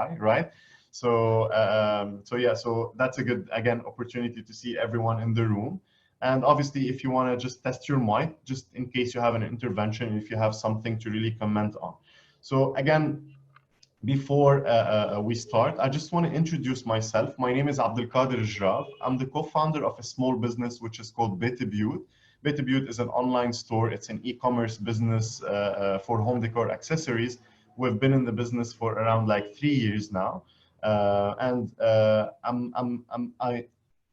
high, right? So, so yeah, so that's a good, again, opportunity to see everyone in the room. And obviously, if you want to just test your mic, just in case you have an intervention, if you have something to really comment on. So again, before we start, I just want to introduce myself. My name is Abdelkader Jrab. I'm the co-founder of a small business which is called Betabyut. Betabyut is an online store. It's an e-commerce business for home decor accessories. We've been in the business for around like 3 years now.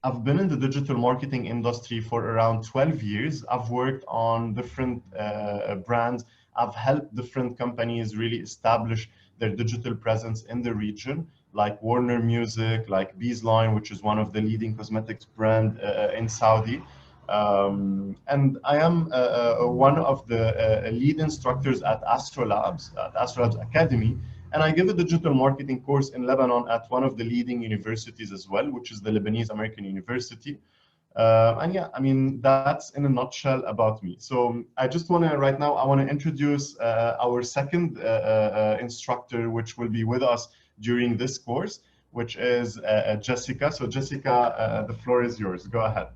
I've been in the digital marketing industry for around 12 years. I've worked on different brands. I've helped different companies really establish their digital presence in the region, like Warner Music, like Beesline, which is one of the leading cosmetics brand in Saudi. And I am one of the lead instructors at Astrolabs Academy. And I give a digital marketing course in Lebanon at one of the leading universities as well, which is the Lebanese American University. And yeah, I mean, that's in a nutshell about me. So I just want to, right now, I want to introduce our second instructor, which will be with us during this course, which is Jessica. So Jessica, the floor is yours. Go ahead.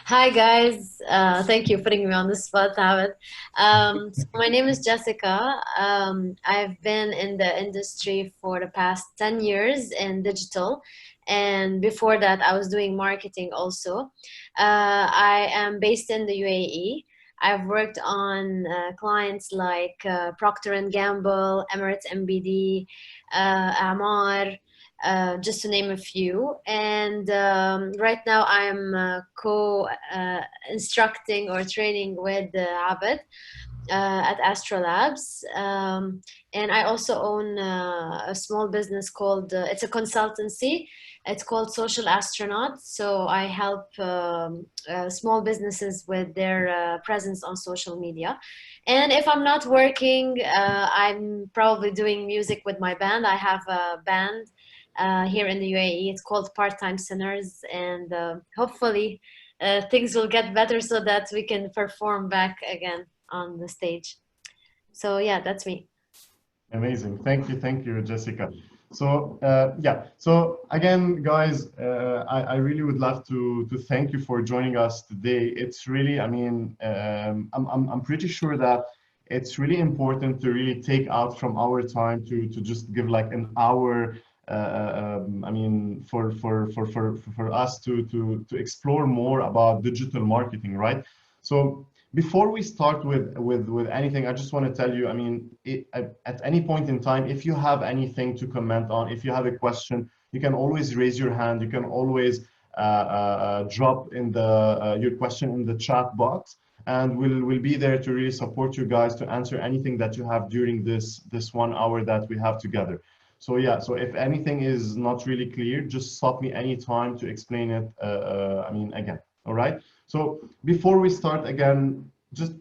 Hi guys, thank you for putting me on the spot, David. So my name is Jessica. I've been in the industry for the past 10 years in digital, and before that I was doing marketing also. I am based in the UAE. I've worked on clients like Procter & Gamble, Emirates MBD, Amar, just to name a few. And right now I'm co-instructing or training with Abed at Astrolabs. And I also own a small business called, it's a consultancy. It's called Social Astronaut. So I help small businesses with their presence on social media. And if I'm not working, I'm probably doing music with my band. I have a band here in the UAE. It's called Part-Time Sinners, and hopefully things will get better so that we can perform back again on the stage. So yeah, that's me. Amazing. Thank you, Jessica. So yeah, so again, guys, I really would love to thank you for joining us today. It's really, I mean, I'm pretty sure that it's really important to really take out from our time to just give like an hour. I mean, for us to explore more about digital marketing, right? So before we start with anything, I just want to tell you, I mean, at any point in time, if you have anything to comment on, if you have a question, you can always raise your hand. You can always drop in the your question in the chat box, and we'll be there to really support you guys to answer anything that you have during this 1 hour that we have together. So yeah, so if anything is not really clear, just stop me anytime to explain it. I mean, again, all right? So before we start again,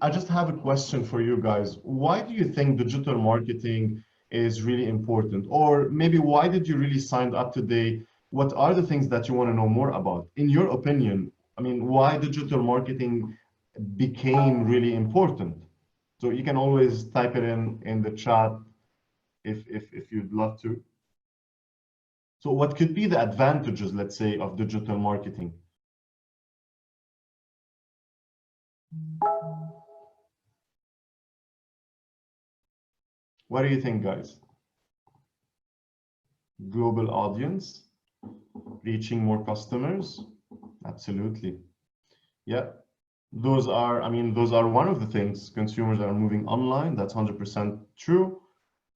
I just have a question for you guys. Why do you think digital marketing is really important? Or maybe why did you really sign up today? What are the things that you want to know more about? In your opinion, I mean, why digital marketing became really important? So you can always type it in the chat if you'd love to. So what could be the advantages, let's say, of digital marketing? What do you think, guys? Global audience, reaching more customers? Absolutely. Yeah, those are, I mean, those are one of the things. Consumers are moving online. That's 100% true.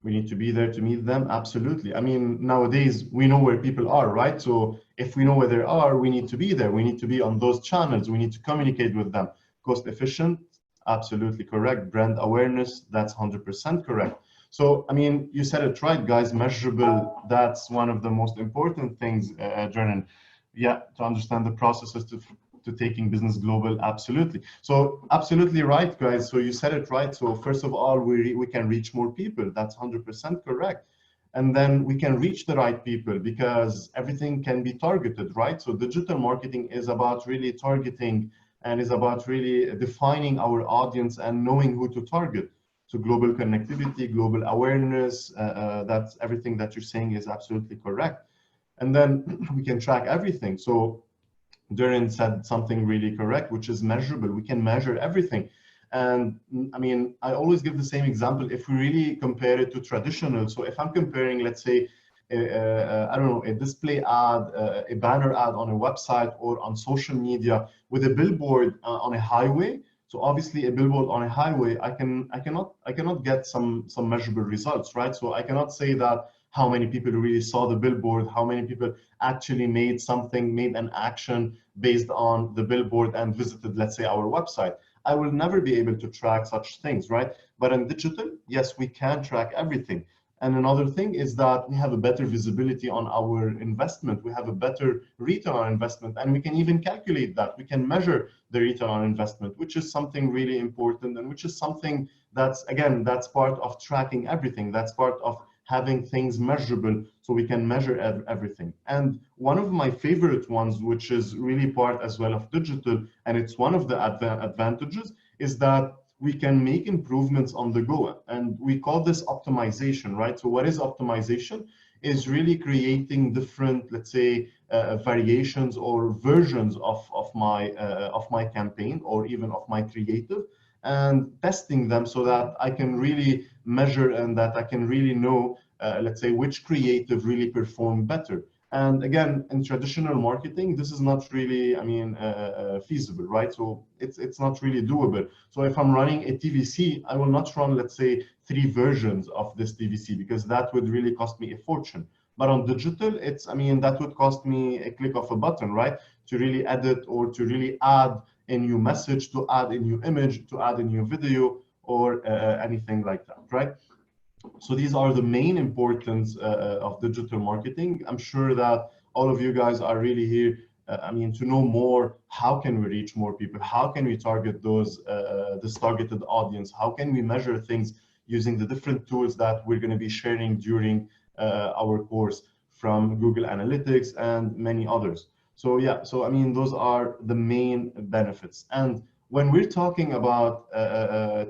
We need to be there to meet them. Absolutely. I mean, nowadays we know where people are, right? So if we know where they are, we need to be there. We need to be on those channels. We need to communicate with them. Cost efficient, absolutely correct. Brand awareness, that's 100% correct. So, I mean, you said it right, guys. Measurable, that's one of the most important things, Jordan. Yeah, to understand the processes to taking business global, absolutely. So absolutely right, guys. So you said it right. So first of all, we can reach more people. That's 100% correct. And then we can reach the right people because everything can be targeted, right? So digital marketing is about really targeting and is about really defining our audience and knowing who to target. So global connectivity, global awareness, that's everything that you're saying is absolutely correct. And then we can track everything. So Durin said something really correct, which is measurable. We can measure everything. And I mean, I always give the same example. If we really compare it to traditional, so if I'm comparing, let's say, I don't know, a display ad, a banner ad on a website or on social media with a billboard on a highway. So obviously a billboard on a highway, I cannot get some measurable results, right? So I cannot say that how many people really saw the billboard, how many people actually made something, made an action based on the billboard and visited, let's say, our website. I will never be able to track such things, right? But in digital, yes, we can track everything. And another thing is that we have a better visibility on our investment. We have a better return on investment, and we can even calculate that. We can measure the return on investment, which is something really important, and which is something that's, again, that's part of tracking everything. That's part of having things measurable, so we can measure everything. And one of my favorite ones, which is really part as well of digital, and it's one of the advantages, is that we can make improvements on the go. And we call this optimization, right? So what is optimization? Is really creating different, let's say, variations or versions of my campaign, or even of my creative, and testing them so that I can really measure and that I can really know, let's say, which creative really performed better. And again, in traditional marketing, this is not really, I mean, feasible, right? So it's not really doable. So if I'm running a TVC, I will not run, let's say, 3 versions of this TVC, because that would really cost me a fortune. But on digital, it's, I mean, that would cost me a click of a button, right? To really edit or to really add a new message, to add a new image, to add a new video, or anything like that, right? So these are the main importance of digital marketing. I'm sure that all of you guys are really here, I mean, to know more. How can we reach more people? How can we target this targeted audience? How can we measure things using the different tools that we're going to be sharing during our course, from Google Analytics and many others. So yeah, so I mean, those are the main benefits. And when we're talking about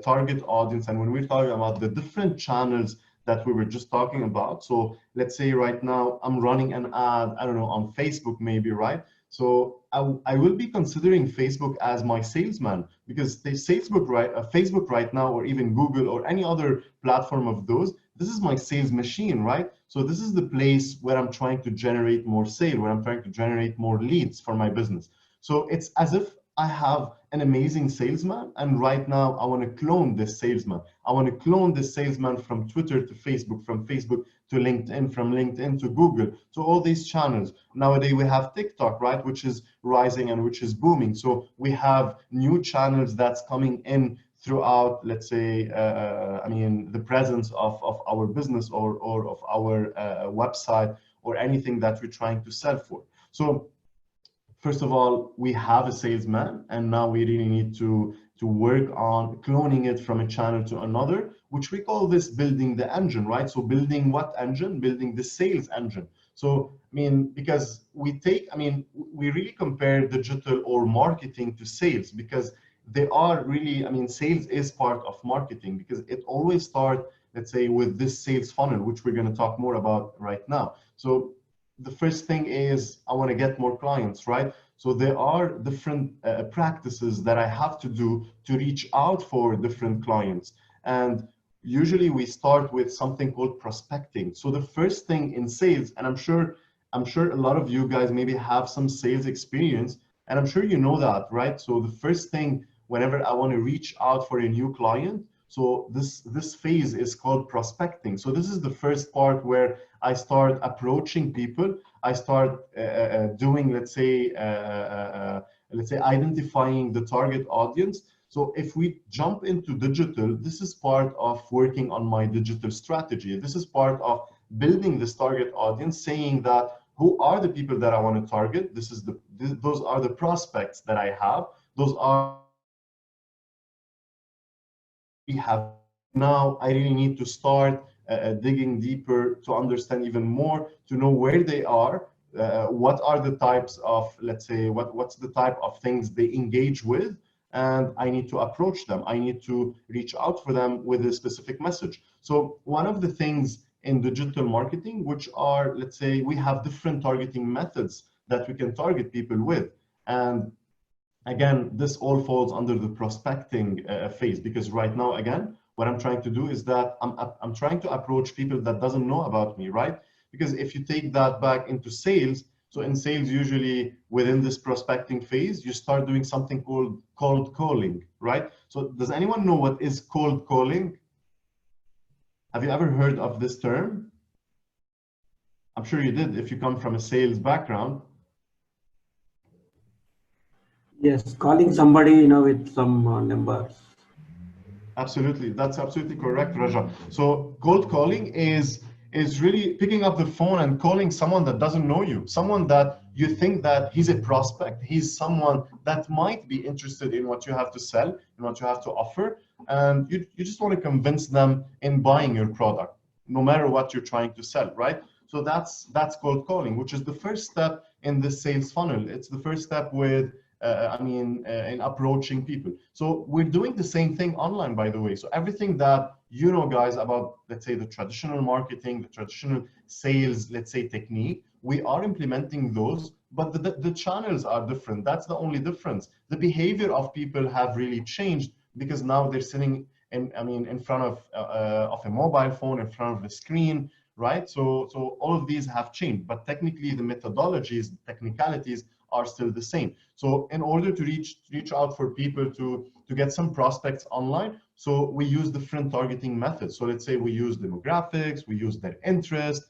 target audience, and when we're talking about the different channels that we were just talking about, so let's say right now I'm running an ad, I don't know, on Facebook maybe, right? So I will be considering Facebook as my salesman, because Facebook right now, or even Google or any other platform of those, this is my sales machine, right? So this is the place where I'm trying to generate more sale, where I'm trying to generate more leads for my business. So it's as if I have an amazing salesman, and right now I want to clone this salesman. I want to clone this salesman from Twitter to Facebook, from Facebook to LinkedIn, from LinkedIn to Google, to all these channels. Nowadays we have TikTok, right, which is rising and which is booming. So we have new channels that's coming in throughout, let's say, I mean, the presence of our business, or of our website, or anything that we're trying to sell for. So first of all, we have a salesman, and now we really need to work on cloning it from a channel to another, which we call this building the engine, right? So building what engine? Building the sales engine. So, I mean, because we really compare digital or marketing to sales, because they are really, I mean, sales is part of marketing, because it always starts, let's say, with this sales funnel, which we're going to talk more about right now. So the first thing is I want to get more clients, right? So there are different practices that I have to do to reach out for different clients. And usually we start with something called prospecting. So the first thing in sales, and I'm sure a lot of you guys maybe have some sales experience, and I'm sure you know that, right? So the first thing, whenever I want to reach out for a new client, so this phase is called prospecting. So this is the first part where I start approaching people. I start doing, let's say, identifying the target audience. So if we jump into digital, this is part of working on my digital strategy. This is part of building this target audience, saying that who are the people that I want to target? Those are the prospects that I have. Those are we have. Now I really need to start digging deeper to understand even more, to know where they are, what are the types of, let's say, what's the type of things they engage with, and I need to approach them. I need to reach out for them with a specific message. So one of the things in digital marketing, which are, let's say, we have different targeting methods that we can target people with. And again, this all falls under the prospecting phase, because right now, again, what I'm trying to do is that I'm trying to approach people that doesn't know about me, right? Because if you take that back into sales, so in sales, usually within this prospecting phase, you start doing something called cold calling, right? So does anyone know what is cold calling? Have you ever heard of this term? I'm sure you did if you come from a sales background. Yes, calling somebody, you know, with some numbers. Absolutely, that's absolutely correct, Raja. So cold calling is really picking up the phone and calling someone that doesn't know you, someone that you think that he's a prospect, he's someone that might be interested in what you have to sell and what you have to offer, and you just want to convince them in buying your product, no matter what you're trying to sell, right? So that's cold calling, which is the first step in the sales funnel. It's the first step with in approaching people. So we're doing the same thing online, by the way. So everything that you know, guys, about, let's say, the traditional marketing, the traditional sales, let's say, technique, we are implementing those, but the channels are different. That's the only difference. The behavior of people have really changed, because now they're sitting in front of a mobile phone, in front of the screen, right? So all of these have changed, but technically the methodologies, the technicalities are still the same. So in order to reach out for people to get some prospects online, so we use different targeting methods. So let's say we use demographics, we use their interest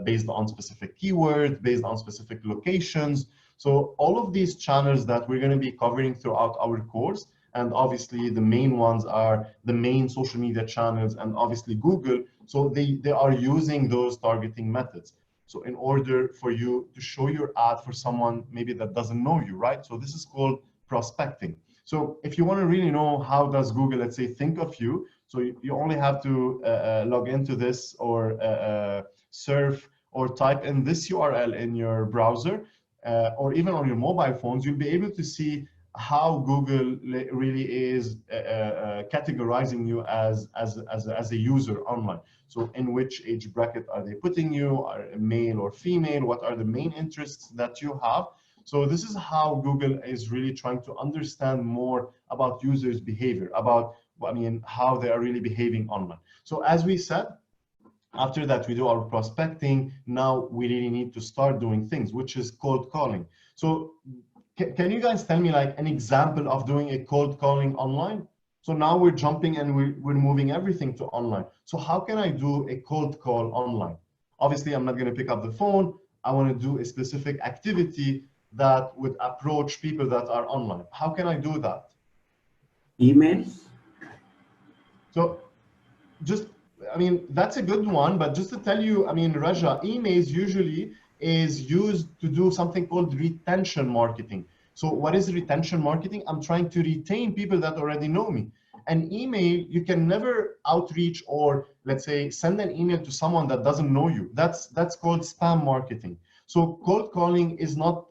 based on specific keywords, based on specific locations. So all of these channels that we're going to be covering throughout our course, and obviously the main ones are the main social media channels and obviously Google. So they are using those targeting methods. So in order for you to show your ad for someone maybe that doesn't know you, right? So this is called prospecting. So if you want to really know how does Google, let's say, think of you, so you only have to log into this or surf or type in this URL in your browser or even on your mobile phones, you'll be able to see how Google really is categorizing you as a user online. So in which age bracket are they putting you? Are male or female? What are the main interests that you have? So this is how Google is really trying to understand more about users' behavior, about how they are really behaving online. So as we said, after that we do our prospecting. Now we really need to start doing things, which is cold calling. So can you guys tell me like an example of doing a cold calling online? So now we're jumping and we're moving everything to online. So how can I do a cold call online? Obviously, I'm not going to pick up the phone. I want to do a specific activity that would approach people that are online. How can I do that? Emails. So that's a good one, but just to tell you, Raja, emails usually is used to do something called retention marketing. So what is retention marketing? I'm trying to retain people that already know me. An email, you can never outreach or let's say send an email to someone that doesn't know you. That's called spam marketing. So cold calling is not,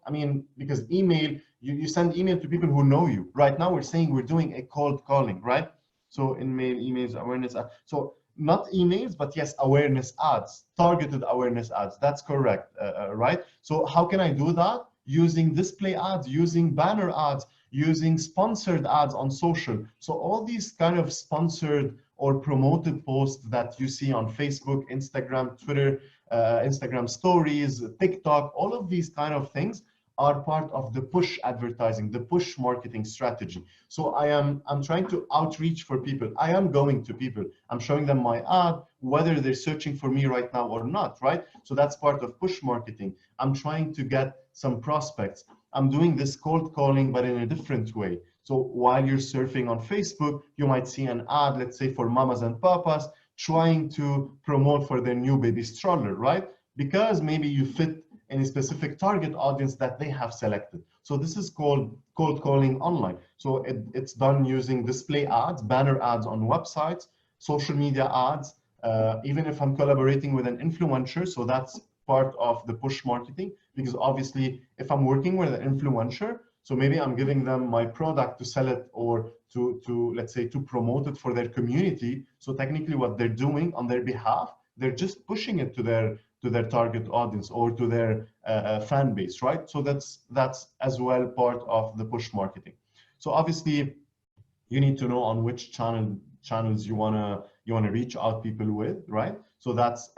because email, you send email to people who know you. Right now we're saying we're doing a cold calling, right? So in mail, emails, awareness. So not emails, but yes, awareness ads, targeted awareness ads. That's correct, right? So how can I do that? Using display ads, using banner ads, using sponsored ads on social. So all these kind of sponsored or promoted posts that you see on Facebook, Instagram, Twitter, Instagram stories, TikTok, all of these kind of things are part of the push advertising, the push marketing strategy. So I'm trying to outreach for people. I am going to people. I'm showing them my ad, whether they're searching for me right now or not, right? So that's part of push marketing. I'm trying to get some prospects. I'm doing this cold calling, but in a different way. So while you're surfing on Facebook, you might see an ad, let's say for mamas and papas, trying to promote for their new baby stroller, right? Because maybe you fit in a specific target audience that they have selected. So this is called cold calling online. So it's done using display ads, banner ads on websites, social media ads, even if I'm collaborating with an influencer. So that's part of the push marketing, because obviously if I'm working with an influencer, So maybe I'm giving them my product to sell it or to let's say to promote it for their community. So technically what they're doing on their behalf, they're just pushing it to their target audience or to their fan base, right? So that's as well part of the push marketing. So obviously you need to know on which channels you wanna reach out people with, right? So that's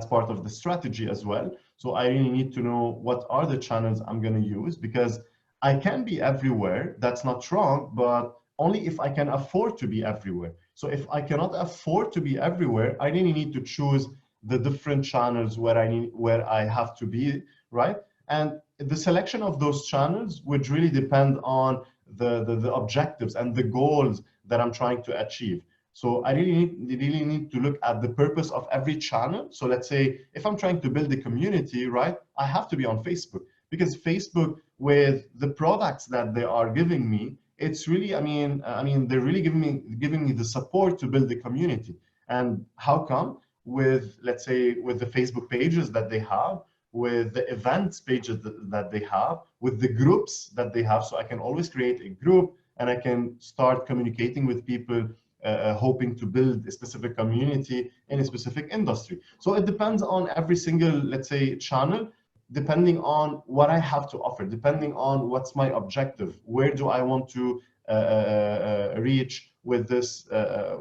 part of the strategy as well. So I really need to know what are the channels I'm gonna use, because I can be everywhere, that's not wrong, but only if I can afford to be everywhere. So if I cannot afford to be everywhere, I really need to choose the different channels where I have to be, right? And the selection of those channels would really depend on the objectives and the goals that I'm trying to achieve. So I really need to look at the purpose of every channel. So let's say if I'm trying to build a community, right, I have to be on Facebook, because Facebook, with the products that they are giving me, it's really, I mean, they're really giving me the support to build the community. And how come? With, let's say, with the Facebook pages that they have, with the events pages that they have, with the groups that they have. So I can always create a group and I can start communicating with people hoping to build a specific community in a specific industry. So it depends on every single, let's say, channel, depending on what I have to offer, depending on what's my objective, where do I want to reach with this,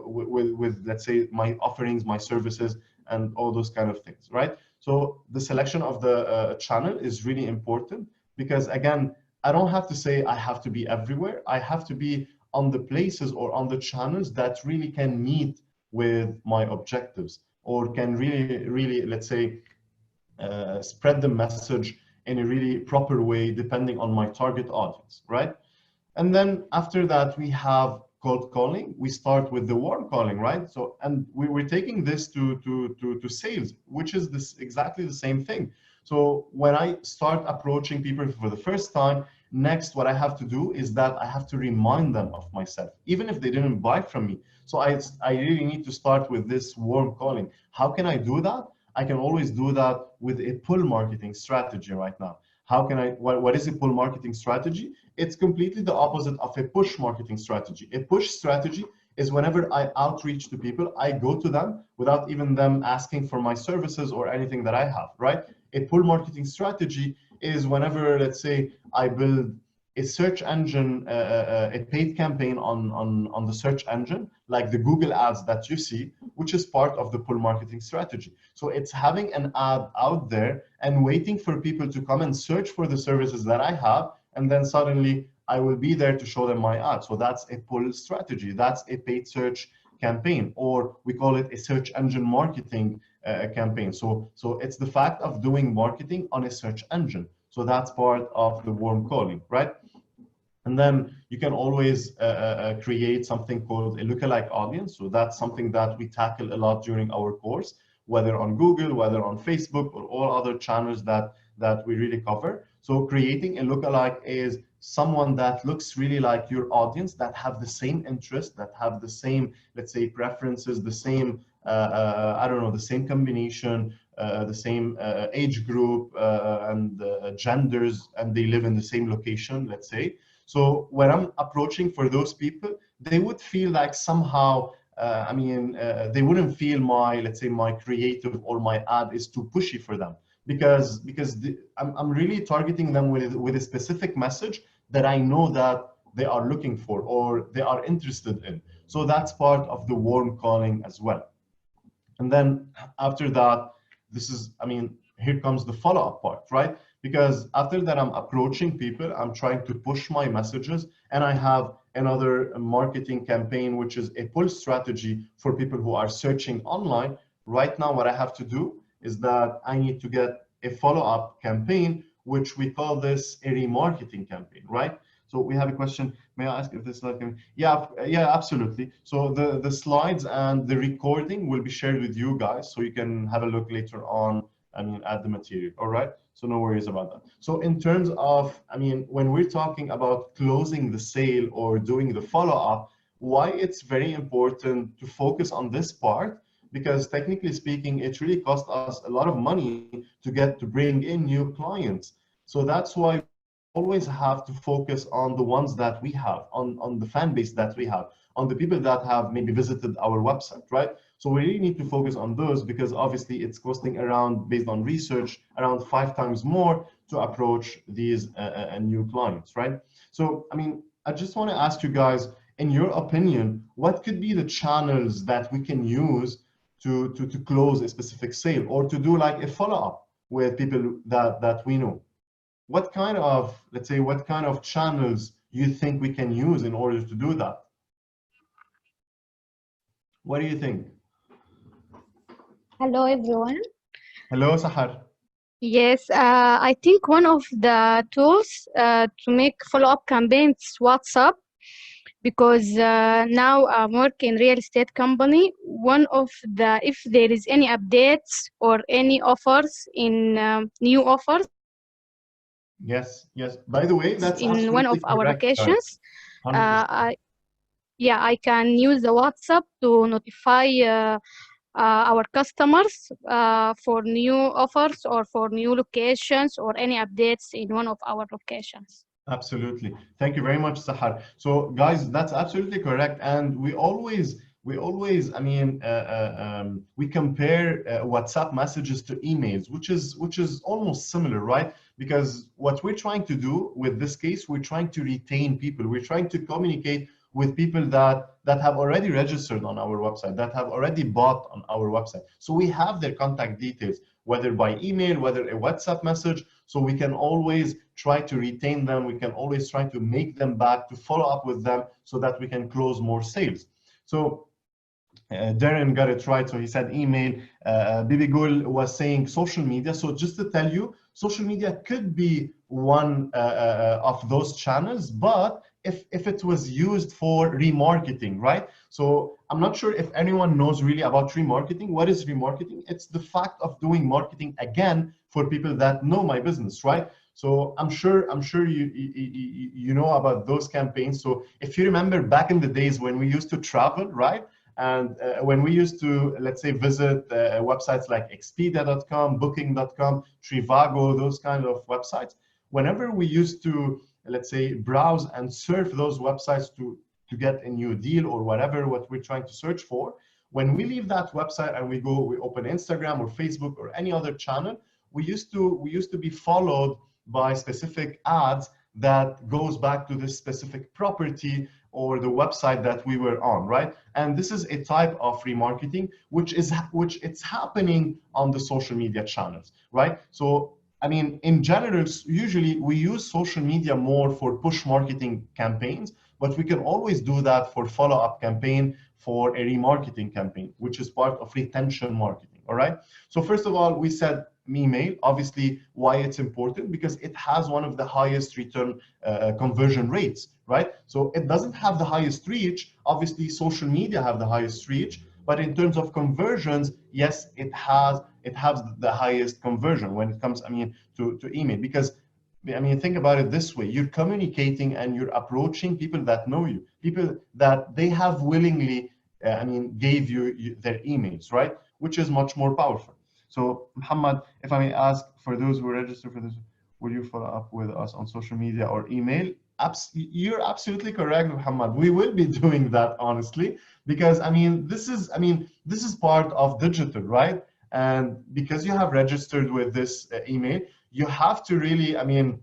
with let's say my offerings, my services, and all those kind of things, right? So the selection of the channel is really important, because again, I don't have to say I have to be everywhere. I have to be on the places or on the channels that really can meet with my objectives, or can really, let's say, spread the message in a really proper way, depending on my target audience, right? And then after that, we have cold calling. We start with the warm calling, right? So, and we're taking this to sales, which is this exactly the same thing. So when I start approaching people for the first time, next, what I have to do is that I have to remind them of myself, even if they didn't buy from me. So I really need to start with this warm calling. How can I do that? I can always do that with a pull marketing strategy right now. How can I, what is a pull marketing strategy? It's completely the opposite of a push marketing strategy. A push strategy is whenever I outreach to people, I go to them without even them asking for my services or anything that I have, right? A pull marketing strategy is whenever, let's say, I build a search engine, a paid campaign on the search engine, like the Google ads that you see, which is part of the pull marketing strategy. So it's having an ad out there and waiting for people to come and search for the services that I have, and then suddenly I will be there to show them my ad. So that's a pull strategy. That's a paid search campaign, or we call it a search engine marketing campaign. So it's the fact of doing marketing on a search engine. So that's part of the warm calling, right? And then you can always create something called a lookalike audience. So that's something that we tackle a lot during our course, whether on Google, whether on Facebook, or all other channels that we really cover. So creating a lookalike is someone that looks really like your audience, that have the same interest, that have the same, let's say, preferences, the same, I don't know, the same combination, the same age group and genders, and they live in the same location, let's say. So when I'm approaching for those people, they would feel like somehow, they wouldn't feel my, let's say, my creative or my ad is too pushy for them, because I'm really targeting them with a specific message that I know that they are looking for or they are interested in. So that's part of the warm calling as well. And then after that, here comes the follow-up part, right? Because after that, I'm approaching people, I'm trying to push my messages, and I have another marketing campaign, which is a pull strategy for people who are searching online. Right now, what I have to do is that I need to get a follow-up campaign, which we call this a remarketing campaign, right? So we have a question. May I ask if this slide can? Yeah, absolutely. So the slides and the recording will be shared with you guys, so you can have a look later on, at the material, all right? So no worries about that. So in terms of, when we're talking about closing the sale or doing the follow-up, why it's very important to focus on this part, because technically speaking, it really costs us a lot of money to bring in new clients. So that's why always have to focus on the ones that we have, on the fan base that we have, on the people that have maybe visited our website, right? So we really need to focus on those, because obviously it's costing around, based on research, around 5 times more to approach these new clients, right? So, I mean, I just want to ask you guys, in your opinion, what could be the channels that we can use to close a specific sale, or to do like a follow-up with people that we know? What kind of, let's say, what kind of channels you think we can use in order to do that? What do you think? Hello, everyone. Hello, Sahar. Yes, I think one of the tools to make follow-up campaigns is WhatsApp, because now I work in real estate company. One of the, if there is any updates or any offers in new offers Yes, yes. By the way, that's in one of absolutely our correct, guys. locations, 100%. I can use the WhatsApp to notify our customers for new offers or for new locations or any updates in one of our locations. Absolutely. Thank you very much, Sahar. So, guys, that's absolutely correct. And we always, I mean, we compare WhatsApp messages to emails, which is almost similar, right? Because what we're trying to do with this case, we're trying to retain people. We're trying to communicate with people that have already registered on our website, that have already bought on our website. So we have their contact details, whether by email, whether a WhatsApp message. So we can always try to retain them. We can always try to make them back, to follow up with them, so that we can close more sales. So Darren got it right. So he said email. Bibi Gul was saying social media. So just to tell you, social media could be one of those channels, but if it was used for remarketing, right? So I'm not sure if anyone knows really about remarketing. What is remarketing? It's the fact of doing marketing again for people that know my business, right? So I'm sure you know about those campaigns. So if you remember back in the days when we used to travel, right? And when we used to, let's say, visit websites like Expedia.com, Booking.com, Trivago, those kind of websites, whenever we used to, let's say, browse and surf those websites to get a new deal or whatever, what we're trying to search for, when we leave that website and we open Instagram or Facebook or any other channel, we used to be followed by specific ads that goes back to this specific property or the website that we were on, right? And this is a type of remarketing, which it's happening on the social media channels, right? So, I mean, in general, usually we use social media more for push marketing campaigns, but we can always do that for follow-up campaign, for a remarketing campaign, which is part of retention marketing, all right? So first of all, we said email. Obviously, why it's important? Because it has one of the highest return conversion rates, right? So it doesn't have the highest reach. Obviously, social media have the highest reach, but in terms of conversions, yes, it has the highest conversion when it comes, I mean, to email. Because, I mean, think about it this way: you're communicating and you're approaching people that know you, people that they have willingly, I mean, gave you their emails, right? Which is much more powerful. So, Muhammad, if I may ask, for those who register for this, will you follow up with us on social media or email? You're absolutely correct, Muhammad. We will be doing that, honestly, because I mean, this is part of digital, right? And because you have registered with this email, you have to really, I mean,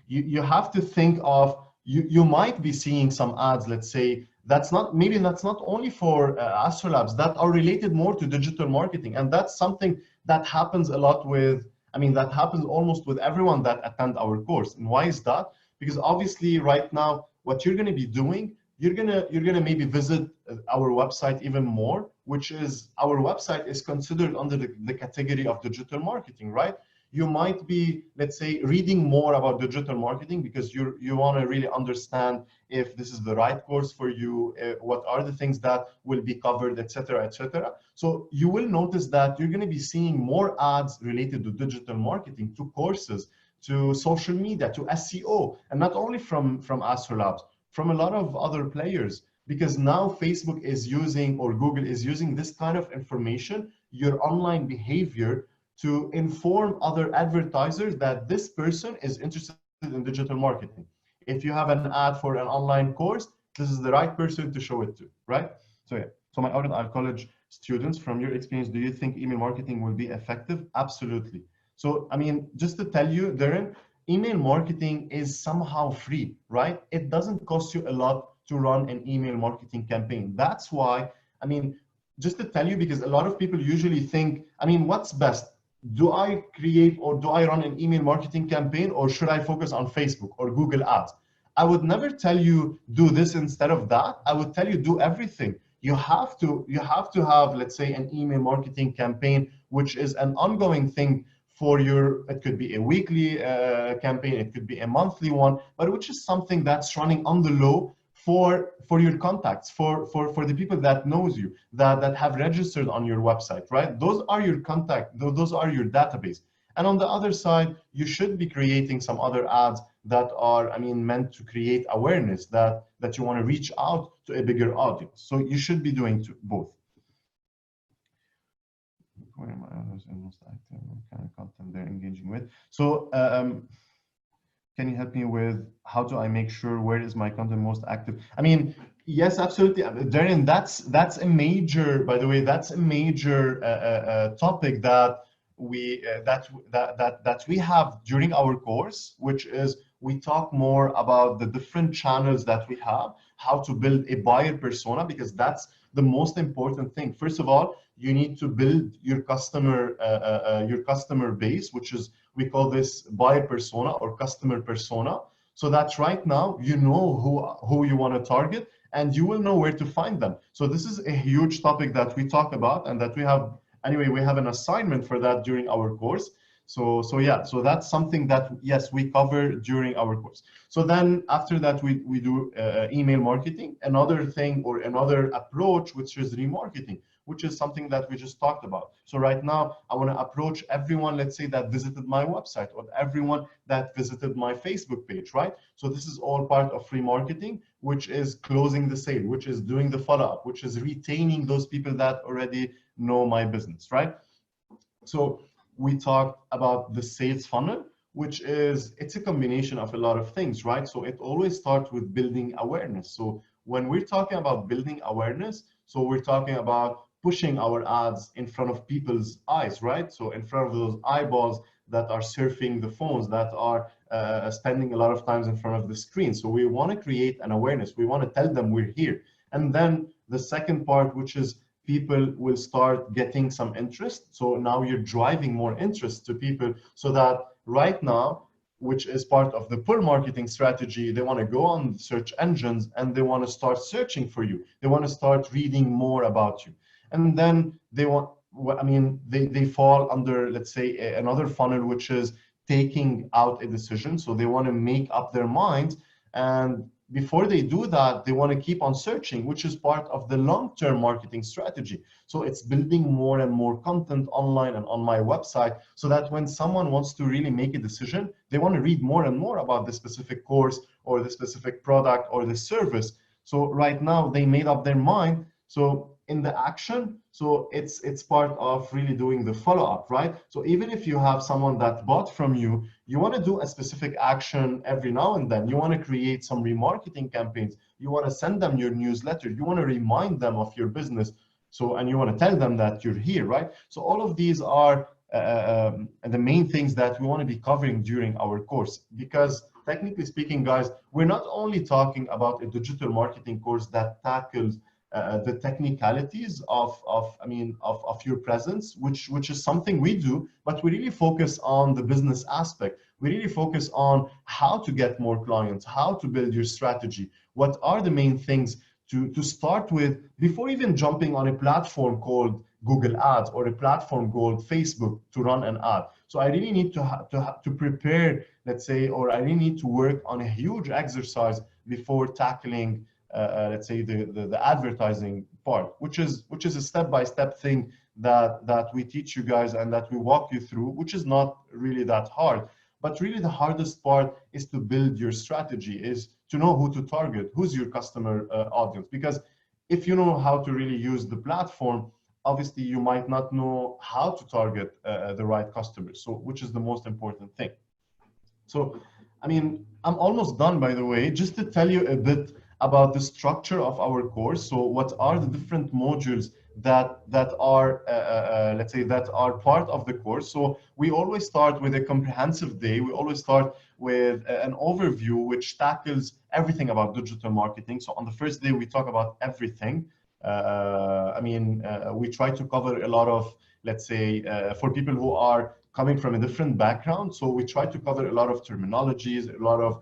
you have to think of, you might be seeing some ads, let's say, that's not only for Astrolabs, that are related more to digital marketing. And that's something that happens a lot with, I mean, that happens almost with everyone that attend our course. And why is that? Because obviously right now, what you're going to be doing, you're gonna maybe visit our website even more, which is, our website is considered under the category of digital marketing, right? You might be, let's say, reading more about digital marketing because you want to really understand if this is the right course for you, what are the things that will be covered, etc., etc. So you will notice that you're going to be seeing more ads related to digital marketing, to courses, to social media, to SEO, and not only from Astrolabs, from a lot of other players, because now Facebook is using, or Google is using, this kind of information, your online behavior, to inform other advertisers that this person is interested in digital marketing. If you have an ad for an online course, this is the right person to show it to, right? So yeah, so my our college students, from your experience, do you think email marketing will be effective? Absolutely. So, I mean, just to tell you, Darren, email marketing is somehow free, right? It doesn't cost you a lot to run an email marketing campaign. That's why, I mean, just to tell you, because a lot of people usually think, I mean, what's best? Do I create or do I run an email marketing campaign, or should I focus on Facebook or Google Ads? I would never tell you do this instead of that. I would tell you do everything. You have to have, let's say, an email marketing campaign, which is an ongoing thing for your, it could be a weekly campaign, it could be a monthly one, but which is something that's running on the low for your contacts, for the people that knows you, that have registered on your website, right? Those are your contact, those are your database. And on the other side, you should be creating some other ads that are, I mean, meant to create awareness, that you want to reach out to a bigger audience. So you should be doing both. Where am I? Most active, what kind of content they're engaging with? So can you help me with how do I make sure where is my content most active? I mean, yes, absolutely, Darren. That's a major, by the way, that's a major topic that we that we have during our course, which is we talk more about the different channels that we have, how to build a buyer persona, because that's the most important thing. First of all, you need to build your customer base, which is, we call this buyer persona or customer persona, so that right now you know who you want to target and you will know where to find them. So this is a huge topic that we talk about and that we have, anyway, we have an assignment for that during our course. So yeah, so that's something that, yes, we cover during our course. So then after that, we do email marketing. Another thing or another approach, which is remarketing, which is something that we just talked about. So right now, I want to approach everyone, let's say, that visited my website, or everyone that visited my Facebook page, right? So this is all part of remarketing, which is closing the sale, which is doing the follow-up, which is retaining those people that already know my business, right? So we talked about the sales funnel, which is, it's a combination of a lot of things, right? So it always starts with building awareness. So when we're talking about building awareness, so we're talking about pushing our ads in front of people's eyes, right? So in front of those eyeballs that are surfing the phones, that are spending a lot of times in front of the screen. So we want to create an awareness. We want to tell them we're here. And then the second part, which is people will start getting some interest. So now you're driving more interest to people, so that right now, which is part of the pull marketing strategy, they want to go on search engines and they want to start searching for you. They want to start reading more about you. And then they want, I mean, they fall under, let's say, another funnel, which is taking out a decision. So they want to make up their minds. And before they do that, they want to keep on searching, which is part of the long-term marketing strategy. So it's building more and more content online and on my website, so that when someone wants to really make a decision, they want to read more and more about the specific course or the specific product or the service. So right now they made up their mind. So in the action, so it's part of really doing the follow-up, right? So even if you have someone that bought from you, you want to do a specific action every now and then. You want to create some remarketing campaigns. You want to send them your newsletter. You want to remind them of your business. So, and you want to tell them that you're here, right? So all of these are the main things that we want to be covering during our course, because technically speaking, guys, we're not only talking about a digital marketing course that tackles the technicalities of your presence, which is something we do, but we really focus on the business aspect. We really focus on how to get more clients, how to build your strategy, what are the main things to start with before even jumping on a platform called Google Ads or a platform called Facebook to run an ad. So I really need to prepare, let's say, or I really need to work on a huge exercise before tackling let's say the advertising part, which is a step-by-step thing that we teach you guys and that we walk you through, which is not really that hard. But really the hardest part is to build your strategy, is to know who to target, who's your customer audience. Because if you know how to really use the platform, obviously you might not know how to target the right customers, so which is the most important thing. So, I mean, I'm almost done, by the way, just to tell you a bit about the structure of our course. So what are the different modules that are, let's say, that are part of the course? So we always start with a comprehensive day. We always start with an overview which tackles everything about digital marketing. So on the first day, we talk about everything. We try to cover a lot of, let's say, for people who are coming from a different background. So we try to cover a lot of terminologies, a lot of,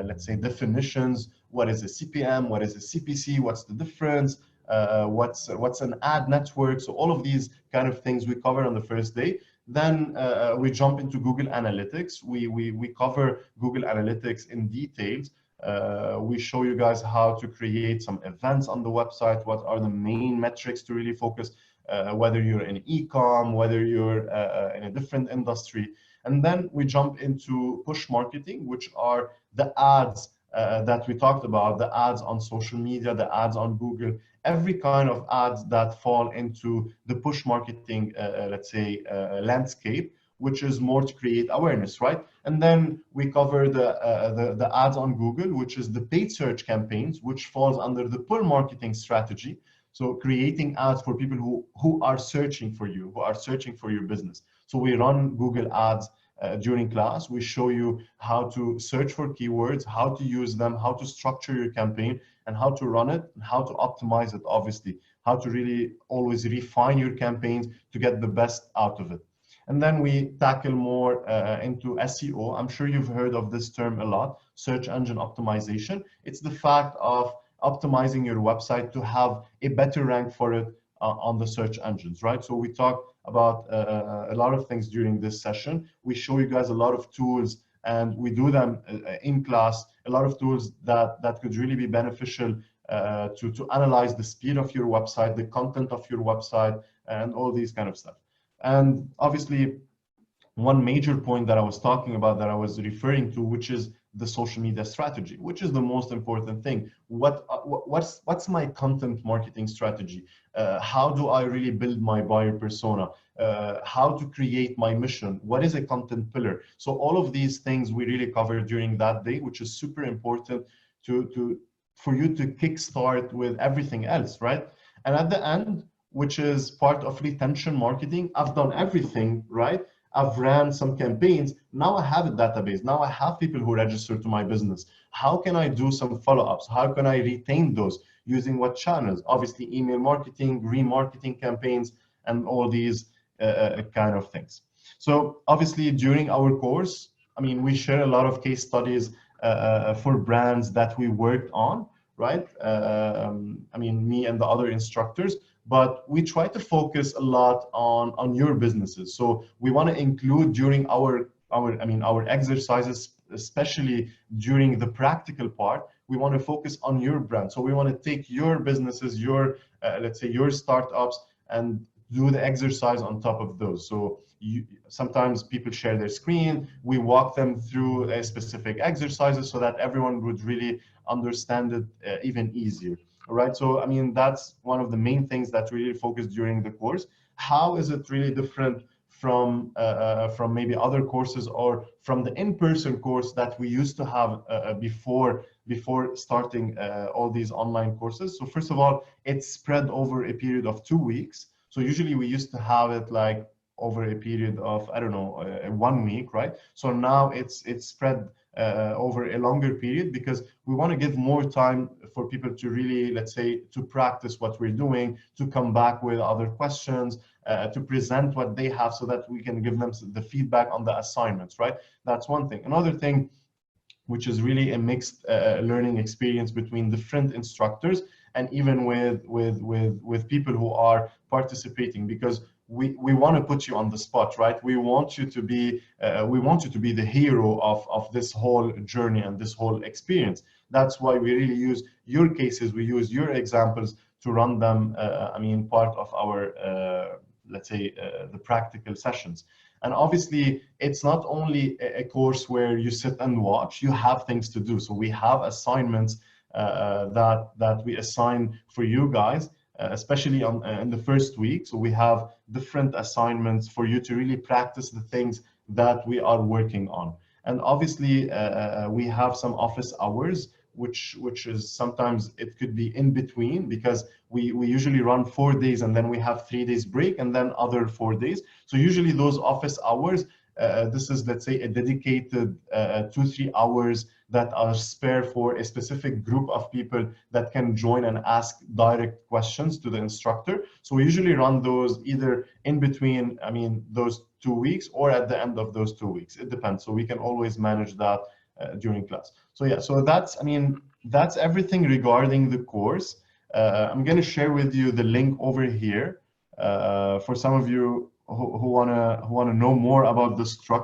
let's say, definitions. What is a CPM? What is a CPC? What's the difference? What's an ad network? So all of these kind of things we cover on the first day. Then we jump into Google Analytics. We cover Google Analytics in details. We show you guys how to create some events on the website. What are the main metrics to really focus, whether you're in e-com, whether you're in a different industry. And then we jump into push marketing, which are the ads that we talked about, the ads on social media, the ads on Google, every kind of ads that fall into the push marketing, let's say, landscape, which is more to create awareness, right? And then we cover the ads on Google, which is the paid search campaigns, which falls under the pull marketing strategy. So creating ads for people who are searching for you, who are searching for your business. So we run Google ads during class. We show you how to search for keywords, how to use them, how to structure your campaign, and how to run it, and how to optimize it, obviously, how to really always refine your campaigns to get the best out of it. And then we tackle more into SEO. I'm sure you've heard of this term a lot, search engine optimization. It's the fact of optimizing your website to have a better rank for it on the search engines, right? So we talk about a lot of things during this session. We show you guys a lot of tools, and we do them in class, a lot of tools that could really be beneficial to analyze the speed of your website, the content of your website, and all these kind of stuff. And obviously, one major point that I was talking about, that I was referring to, which is the social media strategy, which is the most important thing. What's my content marketing strategy? How do I really build my buyer persona? How to create my mission? What is a content pillar? So all of these things we really cover during that day, which is super important for you to kickstart with everything else, right? And at the end, which is part of retention marketing, I've done everything, right? I've ran some campaigns. Now I have a database. Now I have people who register to my business. How can I do some follow-ups? How can I retain those? Using what channels? Obviously, email marketing, remarketing campaigns, and all these kind of things. So obviously, during our course, I mean, we share a lot of case studies for brands that we worked on, right? I mean, me and the other instructors. But we try to focus a lot on your businesses. So we want to include during our exercises, especially during the practical part, we want to focus on your brand. So we want to take your businesses, your let's say your startups, and do the exercise on top of those. So sometimes people share their screen. We walk them through specific exercises so that everyone would really understand it even easier. All right, so I mean, that's one of the main things that we really focus during the course. How is it really different from maybe other courses or from the in-person course that we used to have before starting all these online courses? So first of all, it's spread over a period of 2 weeks. So usually we used to have it like over a period of, I don't know, 1 week, right? So now it's spread over a longer period, because we want to give more time for people to really, let's say, to practice what we're doing, to come back with other questions, to present what they have so that we can give them the feedback on the assignments, right? That's one thing. Another thing, which is really a mixed learning experience between different instructors and even with people who are participating, because we want to put you on the spot, right? We want you to be the hero of this whole journey and this whole experience. That's why we really use your cases, we use your examples to run them. I mean, part of our let's say the practical sessions. And obviously, it's not only a course where you sit and watch. You have things to do. So we have assignments that we assign for you guys. especially in the first week. So we have different assignments for you to really practice the things that we are working on. And obviously, we have some office hours, which is sometimes it could be in between, because we usually run 4 days and then we have 3 days break and then other 4 days. So usually those office hours, this is, let's say, a dedicated 2-3 hours that are spare for a specific group of people that can join and ask direct questions to the instructor. So we usually run those either in between, I mean, those 2 weeks, or at the end of those 2 weeks. It depends. So we can always manage that during class. So yeah, so that's, I mean, that's everything regarding the course. I'm going to share with you the link over here for some of you who wanna know more about the structure.